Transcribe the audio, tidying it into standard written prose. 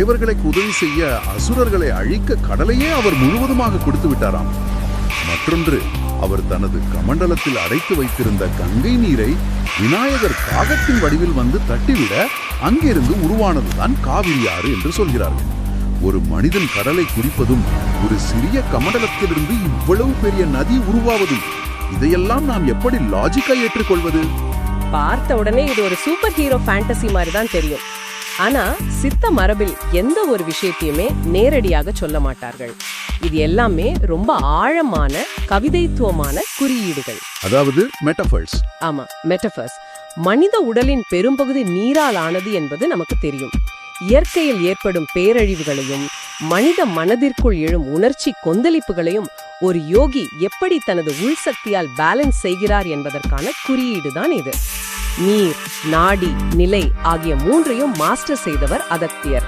தேவர்களுக்கு உதவி செய்ய அசுரர்களை அழிக்க கடலையே அவர் முழுவதுமாக கொடுத்து விட்டாராம். மற்றொன்று, அவர் தனது கமண்டலத்தில் அடைத்து வைத்திருந்த கங்கை நீரை விநாயகர் காகத்தின் வடிவில் வந்து தட்டிவிட அங்கிருந்து உருவானதுதான் காவிரி ஆறு என்று சொல்கிறார்கள். ஒரு மனிதன் கடலை குடிப்பதும் ஒரு சிறிய கமண்டலத்திலிருந்து இவ்வளவு பெரிய நதி உருவாவதும், இதையெல்லாம் நாம் எப்படி லாஜிக்கா ஏற்றுக்கொள்வது? பார்த்த உடனே இது ஒரு சூப்பர் ஹீரோ ஃபேண்டசி மாதிரி தான் தெரியும். ஆனா சித்த மரபில் எந்த ஒரு விஷயத்தையுமே நேரடியாக சொல்ல மாட்டார்கள். இது எல்லாமே ரொம்ப ஆழமான கவிதைத்துவமான குறியீடுகள், அதாவது மெட்டபர்ஸ். ஆமா, மெட்டபர்ஸ். மனித உடலின் பெரும்பகுதி நீரால் ஆனது என்பது நமக்கு தெரியும். இயற்கையில் ஏற்படும் பேரழிவுகளையும் மனித மனதிற்குள் எழும் உணர்ச்சி கொந்தளிப்புகளையும் ஒரு யோகி எப்படி தனது உள்சக்தியால் பேலன்ஸ் செய்கிறார் என்பதற்கான குறியீடு தான் இது. நீர், நாடி, நிலை ஆகிய மூன்றையும் மாஸ்டர் செய்தவர் அகத்தியர்.